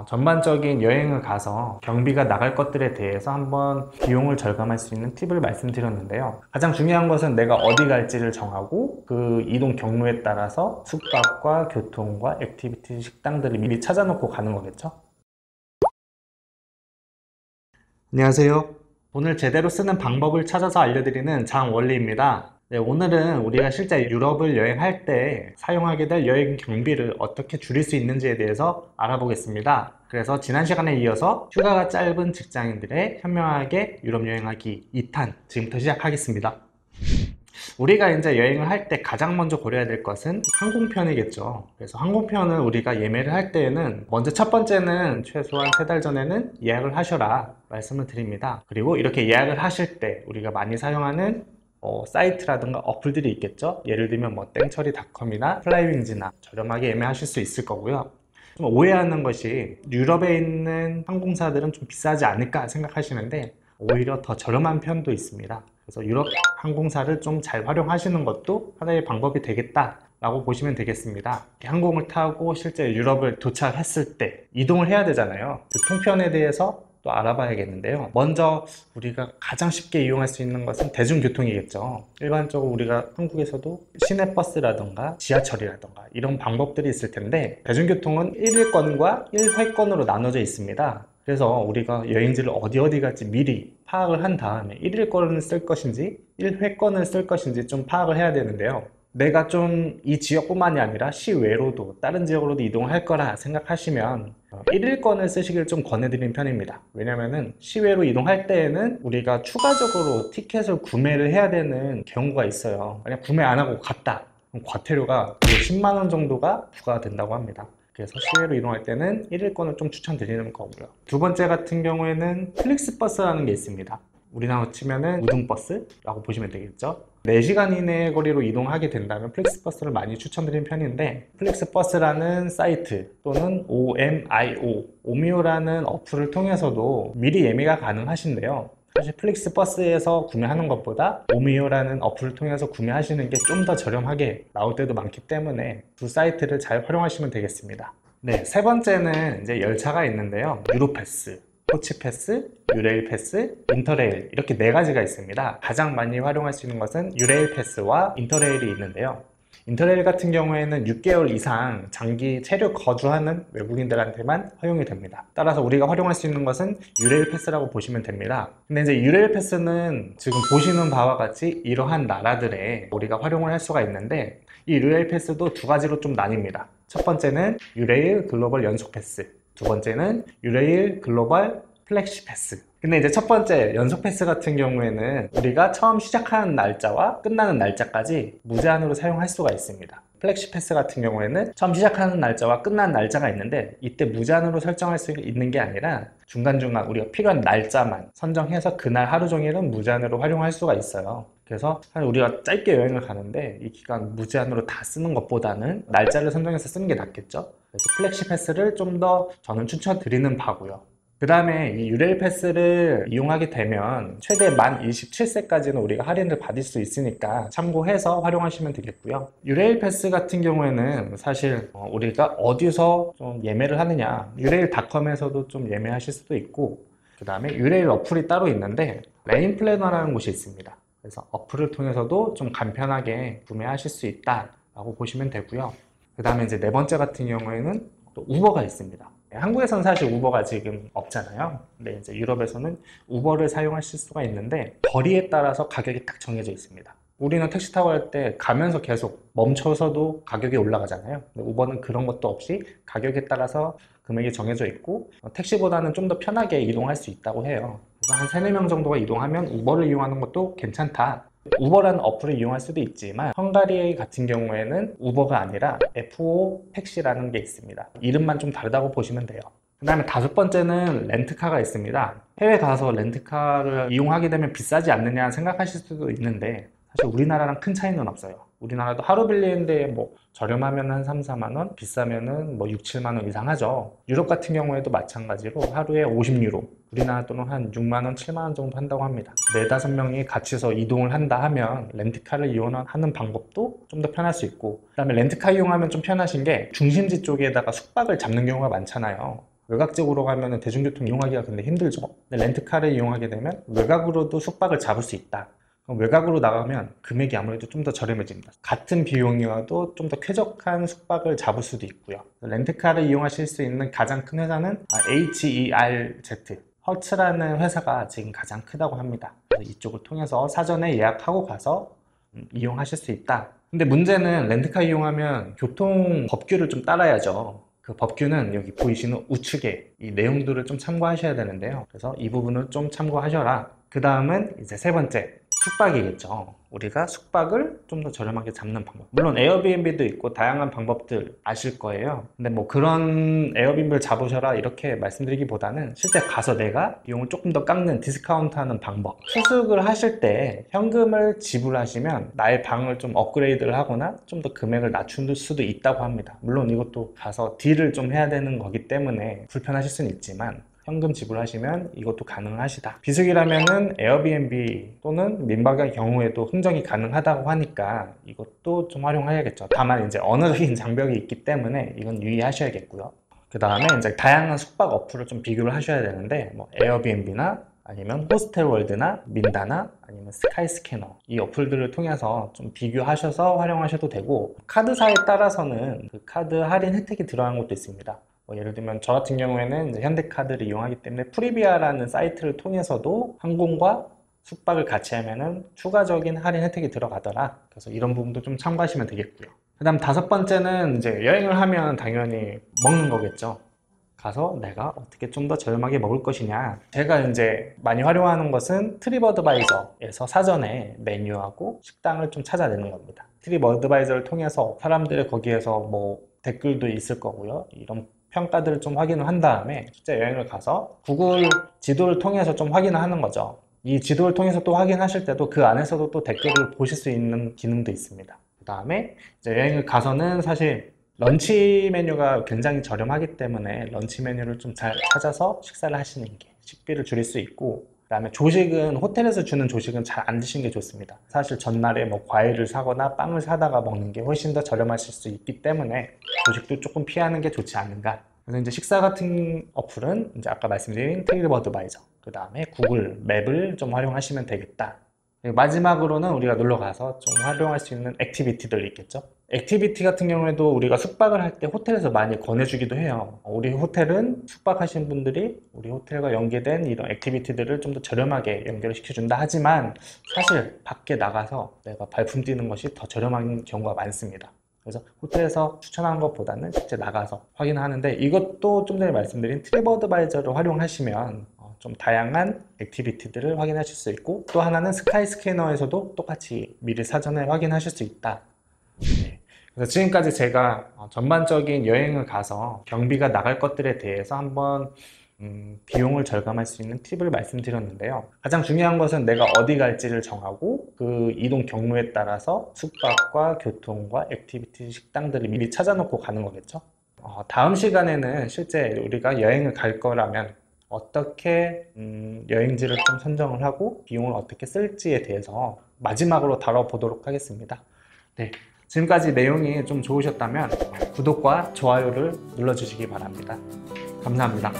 전반적인 여행을 가서 경비가 나갈 것들에 대해서 한번 비용을 절감할 수 있는 팁을 말씀드렸는데요. 가장 중요한 것은 내가 어디 갈지를 정하고 그 이동 경로에 따라서 숙박과 교통과 액티비티, 식당들을 미리 찾아놓고 가는 거겠죠. 안녕하세요. 돈을 제대로 쓰는 방법을 찾아서 알려드리는 장원리입니다. 네, 오늘은 우리가 실제 유럽을 여행할 때 사용하게 될 여행 경비를 어떻게 줄일 수 있는지에 대해서 알아보겠습니다. 그래서 지난 시간에 이어서 휴가가 짧은 직장인들의 현명하게 유럽 여행하기 2탄 지금부터 시작하겠습니다. 우리가 이제 여행을 할 때 가장 먼저 고려해야 될 것은 항공편이겠죠. 그래서 항공편을 우리가 예매를 할 때에는 먼저 첫 번째는 최소한 3달 전에는 예약을 하셔라 말씀을 드립니다. 그리고 이렇게 예약을 하실 때 우리가 많이 사용하는 사이트라든가 어플들이 있겠죠. 예를 들면 땡처리닷컴이나 플라이윙즈나 저렴하게 예매하실 수 있을 거고요. 좀 오해하는 것이 유럽에 있는 항공사들은 좀 비싸지 않을까 생각하시는데 오히려 더 저렴한 편도 있습니다. 그래서 유럽 항공사를 좀 잘 활용하시는 것도 하나의 방법이 되겠다 라고 보시면 되겠습니다. 항공을 타고 실제 유럽을 도착했을 때 이동을 해야 되잖아요. 그 통편에 대해서 또 알아봐야겠는데요. 먼저 우리가 가장 쉽게 이용할 수 있는 것은 대중교통이겠죠. 일반적으로 우리가 한국에서도 시내버스라든가 지하철이라든가 이런 방법들이 있을 텐데 대중교통은 1일권과 1회권으로 나눠져 있습니다. 그래서 우리가 여행지를 어디 갈지 미리 파악을 한 다음에 1일권을 쓸 것인지 1회권을 쓸 것인지 좀 파악을 해야 되는데요. 내가 좀 이 지역뿐만이 아니라 시외로도 다른 지역으로도 이동을 할 거라 생각하시면 1일권을 쓰시길 좀 권해드리는 편입니다. 왜냐면은 시외로 이동할 때에는 우리가 추가적으로 티켓을 구매를 해야 되는 경우가 있어요. 만약 구매 안 하고 갔다 그럼 과태료가 10만원 정도가 부과된다고 합니다. 그래서 시외로 이동할 때는 1일권을 좀 추천드리는 거고요. 두 번째 같은 경우에는 플릭스버스라는 게 있습니다. 우리나라로 치면은 우등버스라고 보시면 되겠죠. 4시간 이내 거리로 이동하게 된다면 플릭스버스를 많이 추천드리는 편인데 플릭스버스라는 사이트 또는 오미오라는 어플을 통해서도 미리 예매가 가능하신데요. 사실 플릭스버스에서 구매하는 것보다 오미오라는 어플을 통해서 구매하시는 게 좀 더 저렴하게 나올 때도 많기 때문에 두 사이트를 잘 활용하시면 되겠습니다. 네, 세 번째는 이제 열차가 있는데요. 유로패스, 코치패스, 유레일패스, 인터레일 이렇게 4가지가 있습니다. 가장 많이 활용할 수 있는 것은 유레일패스와 인터레일이 있는데요. 인터레일 같은 경우에는 6개월 이상 장기 체류 거주하는 외국인들한테만 허용이 됩니다. 따라서 우리가 활용할 수 있는 것은 유레일 패스라고 보시면 됩니다. 근데 이제 유레일 패스는 지금 보시는 바와 같이 이러한 나라들에 우리가 활용을 할 수가 있는데 이 유레일 패스도 2가지로 좀 나뉩니다. 첫 번째는 유레일 글로벌 연속 패스, 두 번째는 유레일 글로벌 플렉시 패스. 근데 이제 첫 번째 연속 패스 같은 경우에는 우리가 처음 시작하는 날짜와 끝나는 날짜까지 무제한으로 사용할 수가 있습니다. 플렉시 패스 같은 경우에는 처음 시작하는 날짜와 끝나는 날짜가 있는데 이때 무제한으로 설정할 수 있는 게 아니라 중간중간 우리가 필요한 날짜만 선정해서 그날 하루 종일은 무제한으로 활용할 수가 있어요. 그래서 우리가 짧게 여행을 가는데 이 기간 무제한으로 다 쓰는 것보다는 날짜를 선정해서 쓰는 게 낫겠죠. 그래서 플렉시 패스를 좀 더 저는 추천드리는 바고요. 그 다음에 이 유레일 패스를 이용하게 되면 최대 만 27세까지는 우리가 할인을 받을 수 있으니까 참고해서 활용하시면 되겠고요. 유레일 패스 같은 경우에는 사실 우리가 어디서 좀 예매를 하느냐, 유레일닷컴에서도 좀 예매하실 수도 있고 그 다음에 유레일 어플이 따로 있는데 레인 플래너라는 곳이 있습니다. 그래서 어플을 통해서도 좀 간편하게 구매하실 수 있다라고 보시면 되고요. 그 다음에 이제 4번째 같은 경우에는 또 우버가 있습니다. 한국에서는 사실 우버가 지금 없잖아요. 근데 이제 유럽에서는 우버를 사용하실 수가 있는데 거리에 따라서 가격이 딱 정해져 있습니다. 우리는 택시 타고 갈 때 가면서 계속 멈춰서도 가격이 올라가잖아요. 근데 우버는 그런 것도 없이 가격에 따라서 금액이 정해져 있고 택시보다는 좀 더 편하게 이동할 수 있다고 해요. 그래서 한 3, 4명 정도가 이동하면 우버를 이용하는 것도 괜찮다. 우버라는 어플을 이용할 수도 있지만 헝가리 같은 경우에는 우버가 아니라 FO 택시라는 게 있습니다. 이름만 좀 다르다고 보시면 돼요. 그 다음에 5번째는 렌트카가 있습니다. 해외 가서 렌트카를 이용하게 되면 비싸지 않느냐 생각하실 수도 있는데 사실 우리나라랑 큰 차이는 없어요. 우리나라도 하루 빌리는데 뭐 저렴하면 한 3, 4만원, 비싸면은 뭐 6, 7만원 이상 하죠. 유럽 같은 경우에도 마찬가지로 하루에 50유로, 우리나라 돈은 한 6만원, 7만원 정도 한다고 합니다. 4, 5명이 같이서 이동을 한다 하면 렌트카를 이용하는 방법도 좀 더 편할 수 있고, 그 다음에 렌트카 이용하면 좀 편하신 게 중심지 쪽에다가 숙박을 잡는 경우가 많잖아요. 외곽적으로 가면 대중교통 이용하기가 근데 힘들죠. 근데 렌트카를 이용하게 되면 외곽으로도 숙박을 잡을 수 있다. 그럼 외곽으로 나가면 금액이 아무래도 좀 더 저렴해집니다. 같은 비용이어도 좀 더 쾌적한 숙박을 잡을 수도 있고요. 렌트카를 이용하실 수 있는 가장 큰 회사는 HERZ, 허츠라는 회사가 지금 가장 크다고 합니다. 그래서 이쪽을 통해서 사전에 예약하고 가서 이용하실 수 있다. 근데 문제는 렌트카 이용하면 교통 법규를 좀 따라야죠. 그 법규는 여기 보이시는 우측에 이 내용들을 좀 참고하셔야 되는데요. 그래서 이 부분을 좀 참고하셔라. 그 다음은 이제 세 번째, 숙박이겠죠. 우리가 숙박을 좀 더 저렴하게 잡는 방법. 물론 에어비앤비도 있고 다양한 방법들 아실 거예요. 근데 뭐 그런 에어비앤비를 잡으셔라 이렇게 말씀드리기보다는 실제 가서 내가 비용을 조금 더 깎는 디스카운트하는 방법. 수습을 하실 때 현금을 지불하시면 나의 방을 좀 업그레이드를 하거나 좀 더 금액을 낮출 수도 있다고 합니다. 물론 이것도 가서 딜을 좀 해야 되는 거기 때문에 불편하실 수는 있지만 현금 지불하시면 이것도 가능하시다. 비수기라면은 에어비앤비 또는 민박의 경우에도 흥정이 가능하다고 하니까 이것도 좀 활용해야겠죠. 다만 이제 언어적인 장벽이 있기 때문에 이건 유의하셔야겠고요. 그 다음에 이제 다양한 숙박 어플을 좀 비교를 하셔야 되는데 뭐 에어비앤비나 아니면 호스텔월드나 민다나 아니면 스카이스캐너 이 어플들을 통해서 좀 비교하셔서 활용하셔도 되고 카드사에 따라서는 그 카드 할인 혜택이 들어간 것도 있습니다. 예를 들면 저 같은 경우에는 이제 현대카드를 이용하기 때문에 프리비아라는 사이트를 통해서도 항공과 숙박을 같이 하면은 추가적인 할인 혜택이 들어가더라. 그래서 이런 부분도 좀 참고하시면 되겠고요. 그 다음 다섯 번째는 이제 여행을 하면 당연히 먹는 거겠죠. 가서 내가 어떻게 좀 더 저렴하게 먹을 것이냐. 제가 이제 많이 활용하는 것은 트립어드바이저에서 사전에 메뉴하고 식당을 좀 찾아내는 겁니다. 트립어드바이저를 통해서 사람들이 거기에서 뭐 댓글도 있을 거고요. 이런 평가들을 좀 확인을 한 다음에 실제 여행을 가서 구글 지도를 통해서 좀 확인을 하는 거죠. 이 지도를 통해서 또 확인하실 때도 그 안에서도 또 댓글을 보실 수 있는 기능도 있습니다. 그 다음에 이제 여행을 가서는 사실 런치 메뉴가 굉장히 저렴하기 때문에 런치 메뉴를 좀 잘 찾아서 식사를 하시는 게 식비를 줄일 수 있고, 그 다음에 조식은 호텔에서 주는 조식은 잘 안 드시는 게 좋습니다. 사실 전날에 뭐 과일을 사거나 빵을 사다가 먹는 게 훨씬 더 저렴하실 수 있기 때문에 조식도 조금 피하는 게 좋지 않은가. 그래서 이제 식사 같은 어플은 이제 아까 말씀드린 트립어드바이저, 그 다음에 구글 맵을 좀 활용하시면 되겠다. 그리고 마지막으로는 우리가 놀러 가서 좀 활용할 수 있는 액티비티들 있겠죠. 액티비티 같은 경우에도 우리가 숙박을 할 때 호텔에서 많이 권해주기도 해요. 우리 호텔은 숙박하신 분들이 우리 호텔과 연계된 이런 액티비티들을 좀 더 저렴하게 연결을 시켜준다 하지만 사실 밖에 나가서 내가 발품 뛰는 것이 더 저렴한 경우가 많습니다. 그래서 호텔에서 추천하는 것보다는 실제 나가서 확인하는데, 이것도 좀 전에 말씀드린 트립어드바이저를 활용하시면 좀 다양한 액티비티들을 확인하실 수 있고, 또 하나는 스카이스캐너에서도 똑같이 미리 사전에 확인하실 수 있다. 네. 그래서 지금까지 제가 전반적인 여행을 가서 경비가 나갈 것들에 대해서 한번 비용을 절감할 수 있는 팁을 말씀드렸는데요. 가장 중요한 것은 내가 어디 갈지를 정하고 그 이동 경로에 따라서 숙박과 교통과 액티비티 식당들을 미리 찾아놓고 가는 거겠죠. 다음 시간에는 실제 우리가 여행을 갈 거라면 어떻게 여행지를 좀 선정을 하고 비용을 어떻게 쓸지에 대해서 마지막으로 다뤄보도록 하겠습니다. 네, 지금까지 내용이 좀 좋으셨다면 구독과 좋아요를 눌러주시기 바랍니다. 감사합니다.